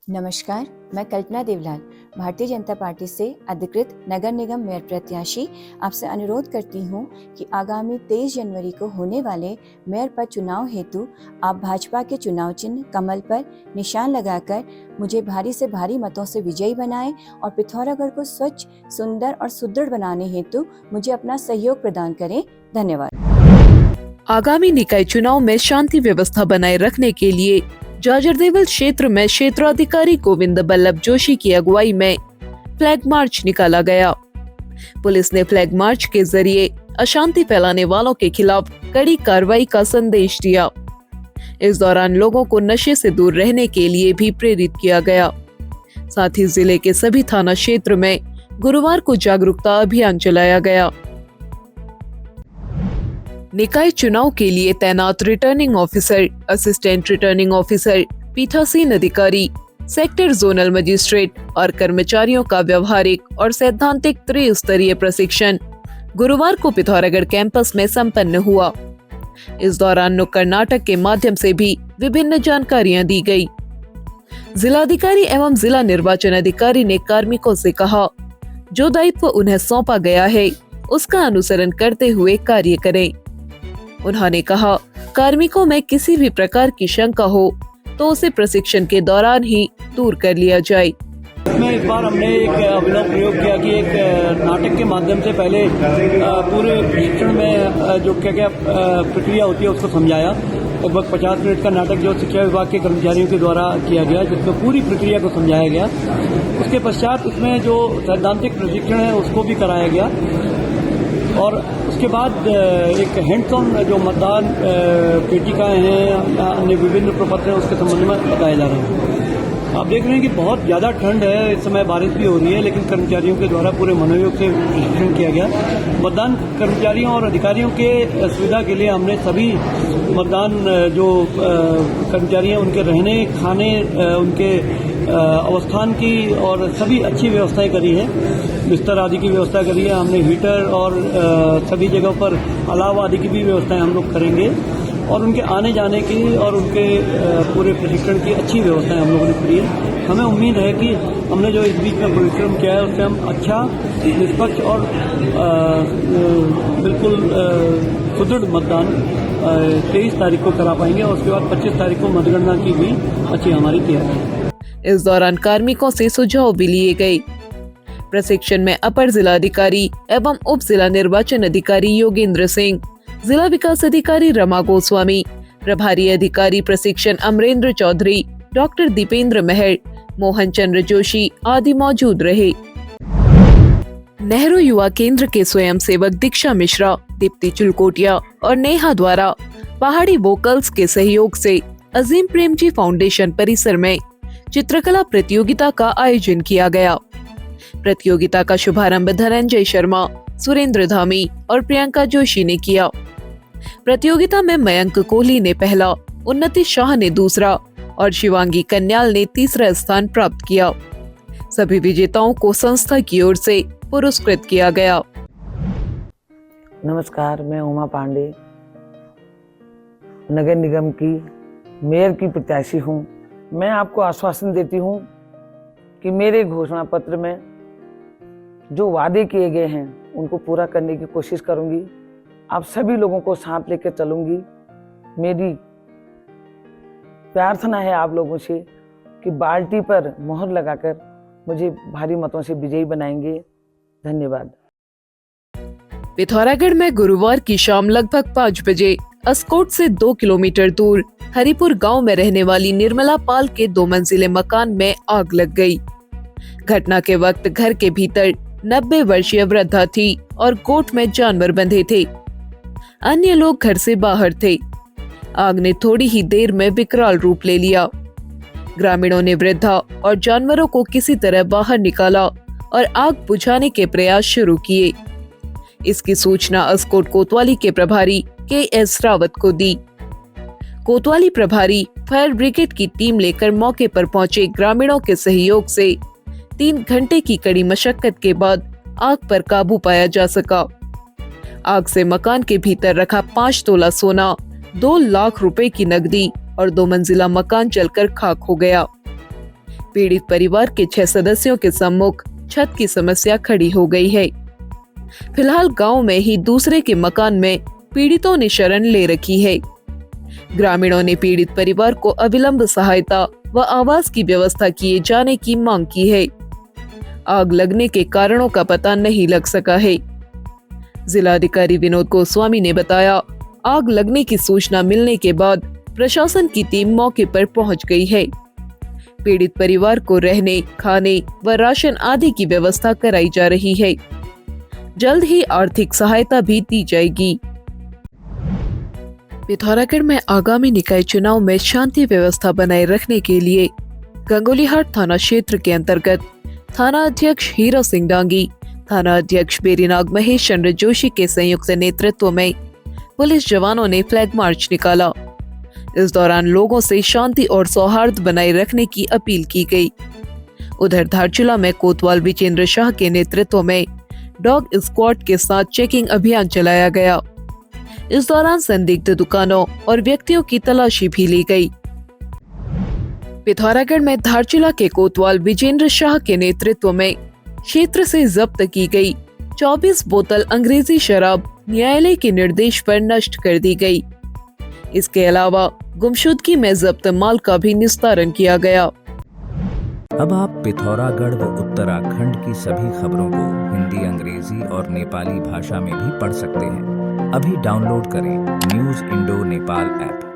नमस्कार, मैं कल्पना देवलाल, भारतीय जनता पार्टी से अधिकृत नगर निगम मेयर प्रत्याशी आपसे अनुरोध करती हूं कि आगामी 23 जनवरी को होने वाले मेयर पद चुनाव हेतु आप भाजपा के चुनाव चिन्ह कमल पर निशान लगाकर मुझे भारी से भारी मतों से विजयी बनाएं और पिथौरागढ़ को स्वच्छ, सुंदर और सुदृढ़ बनाने हेतु मुझे अपना सहयोग प्रदान करें। धन्यवाद। आगामी निकाय चुनाव में शांति व्यवस्था बनाए रखने के लिए जाजरदेवल क्षेत्र में क्षेत्राधिकारी गोविंद बल्लभ जोशी की अगुवाई में फ्लैग मार्च निकाला गया। पुलिस ने फ्लैग मार्च के जरिए अशांति फैलाने वालों के खिलाफ कड़ी कार्रवाई का संदेश दिया। इस दौरान लोगों को नशे से दूर रहने के लिए भी प्रेरित किया गया। साथ ही जिले के सभी थाना क्षेत्र में गुरुवार को जागरूकता अभियान चलाया गया। निकाय चुनाव के लिए तैनात returning officer, assistant returning officer, पीठासीन अधिकारी, सेक्टर जोनल मजिस्ट्रेट और कर्मचारियों का व्यवहारिक और सैद्धांतिक त्रिस्तरीय प्रशिक्षण गुरुवार को पिथौरागढ़ कैंपस में संपन्न हुआ। इस दौरान नुक्कड़ नाटक के माध्यम से भी विभिन्न जानकारियां दी गई। जिलाधिकारी एवं जिला निर्वाचन अधिकारी ने कार्मिकों से कहा, जो दायित्व उन्हें सौंपा गया है उसका अनुसरण करते हुए कार्य करें। उन्होंने कहा, कार्मिकों में किसी भी प्रकार की शंका हो तो उसे प्रशिक्षण के दौरान ही दूर कर लिया जाए। इसमें इस बार हमने एक अभिनव प्रयोग किया कि एक नाटक के माध्यम से पहले पूरे प्रशिक्षण में जो क्या प्रक्रिया होती है उसको समझाया। लगभग 50 मिनट का नाटक जो शिक्षा विभाग के कर्मचारियों के द्वारा किया गया, जिसमें पूरी प्रक्रिया को समझाया गया। उसके पश्चात उसमें जो सैद्धांतिक प्रशिक्षण है उसको भी कराया गया और उसके बाद एक हैंड्स ऑन जो मतदान पेटिकाएं हैं, अन्य विभिन्न प्रपत्र हैं, उसके संबंध में बताए जा रहे हैं। आप देख रहे हैं कि बहुत ज़्यादा ठंड है, इस समय बारिश भी हो रही है, लेकिन कर्मचारियों के द्वारा पूरे मनोयोग से प्रशिक्षण किया गया। मतदान कर्मचारियों और अधिकारियों के सुविधा के लिए हमने सभी मतदान जो कर्मचारी हैं उनके रहने, खाने, उनके अवस्थान की और सभी अच्छी व्यवस्थाएं करी है। बिस्तर आदि की व्यवस्था करी है हमने, हीटर और सभी जगहों पर अलाव आदि की भी व्यवस्थाएं हम लोग करेंगे और उनके आने जाने की और उनके पूरे प्रशिक्षण की अच्छी व्यवस्थाएं हम लोगों ने करी है। हमें उम्मीद है कि हमने जो इस बीच में परिश्रम किया है उससे हम अच्छा, निष्पक्ष और बिल्कुल सुदृढ़ मतदान 23 तारीख को करा पाएंगे और उसके बाद 25 तारीख को मतगणना की भी अच्छी हमारी तैयारी है। इस दौरान कार्मिकों से सुझाव भी लिए गए। प्रशिक्षण में अपर जिलाधिकारी एवं उप जिला निर्वाचन अधिकारी योगेंद्र सिंह, जिला विकास अधिकारी रमा गोस्वामी, प्रभारी अधिकारी प्रशिक्षण अमरेंद्र चौधरी, डॉक्टर दीपेंद्र मेहर, मोहन चंद्र जोशी आदि मौजूद रहे। नेहरू युवा केंद्र के स्वयंसेवक दीक्षा मिश्रा, दीप्ति चुलकोटिया और नेहा द्वारा पहाड़ी वोकल्स के सहयोग से अजीम प्रेमजी फाउंडेशन परिसर में चित्रकला प्रतियोगिता का आयोजन किया गया। प्रतियोगिता का शुभारंभ धनंजय शर्मा, सुरेंद्र धामी और प्रियंका जोशी ने किया। प्रतियोगिता में मयंक कोहली ने पहला, उन्नति शाह ने दूसरा और शिवांगी कन्याल ने तीसरा स्थान प्राप्त किया। सभी विजेताओं को संस्था की ओर से पुरस्कृत किया गया। नमस्कार, मैं उमा पांडे नगर निगम की मेयर की प्रत्याशी हूँ। मैं आपको आश्वासन देती हूँ कि मेरे घोषणा पत्र में जो वादे किए गए हैं उनको पूरा करने की कोशिश करूंगी। आप सभी लोगों को साथ लेकर चलूंगी। मेरी प्रार्थना है आप लोगों से कि बाल्टी पर मोहर लगाकर मुझे भारी मतों से विजयी बनाएंगे। धन्यवाद। पिथौरागढ़ में गुरुवार की शाम लगभग 5 बजे अस्कोट से 2 किलोमीटर दूर हरिपुर गांव में रहने वाली निर्मला पाल के 2 मंजिले मकान में आग लग गई। घटना के वक्त घर के भीतर 90 वर्षीय वृद्धा थी और गोठ में जानवर बंधे थे। अन्य लोग घर से बाहर थे। आग ने थोड़ी ही देर में विकराल रूप ले लिया। ग्रामीणों ने वृद्धा और जानवरों को किसी तरह बाहर निकाला और आग बुझाने के प्रयास शुरू किए। इसकी सूचना अस्कोट कोतवाली के प्रभारी के.एस. रावत को दी। कोतवाली प्रभारी फायर ब्रिगेड की टीम लेकर मौके पर पहुंचे। ग्रामीणों के सहयोग से 3 घंटे की कड़ी मशक्कत के बाद आग पर काबू पाया जा सका। आग से मकान के भीतर रखा 5 तोला सोना, 2 लाख रुपए की नकदी और 2 मंजिला मकान जलकर खाक हो गया। पीड़ित परिवार के 6 सदस्यों के सम्मुख छत की समस्या खड़ी हो गई है। फिलहाल गांव में ही दूसरे के मकान में पीड़ितों ने शरण ले रखी है। ग्रामीणों ने पीड़ित परिवार को अविलंब सहायता व आवास की व्यवस्था किए जाने की मांग की है। आग लगने के कारणों का पता नहीं लग सका है। जिलाधिकारी विनोद गोस्वामी ने बताया, आग लगने की सूचना मिलने के बाद प्रशासन की टीम मौके पर पहुंच गई है। पीड़ित परिवार को रहने, खाने व राशन आदि की व्यवस्था कराई जा रही है। जल्द ही आर्थिक सहायता भी दी जाएगी। पिथौरागढ़ में आगामी निकाय चुनाव में शांति व्यवस्था बनाए रखने के लिए गंगोलीहाट थाना क्षेत्र के अंतर्गत थाना अध्यक्ष हीरा सिंह डांगी, थाना अध्यक्ष बेरीनाग महेश चंद्र जोशी के संयुक्त नेतृत्व में पुलिस जवानों ने फ्लैग मार्च निकाला। इस दौरान लोगों से शांति और सौहार्द बनाए रखने की अपील की गई। उधर धारचूला में कोतवाल विजेंद्र शाह के नेतृत्व में डॉग स्क्वाड के साथ चेकिंग अभियान चलाया गया। इस दौरान संदिग्ध दुकानों और व्यक्तियों की तलाशी भी ली गई। पिथौरागढ़ में धारचूला के कोतवाल विजेंद्र शाह के नेतृत्व में क्षेत्र से जब्त की गई 24 बोतल अंग्रेजी शराब न्यायालय के निर्देश पर नष्ट कर दी गई। इसके अलावा गुमशुदगी में जब्त माल का भी निस्तारण किया गया। अब आप पिथौरागढ़ व उत्तराखंड की सभी खबरों को हिंदी, अंग्रेजी और नेपाली भाषा में भी पढ़ सकते हैं। अभी डाउनलोड करें न्यूज़ इंडो नेपाल ऐप।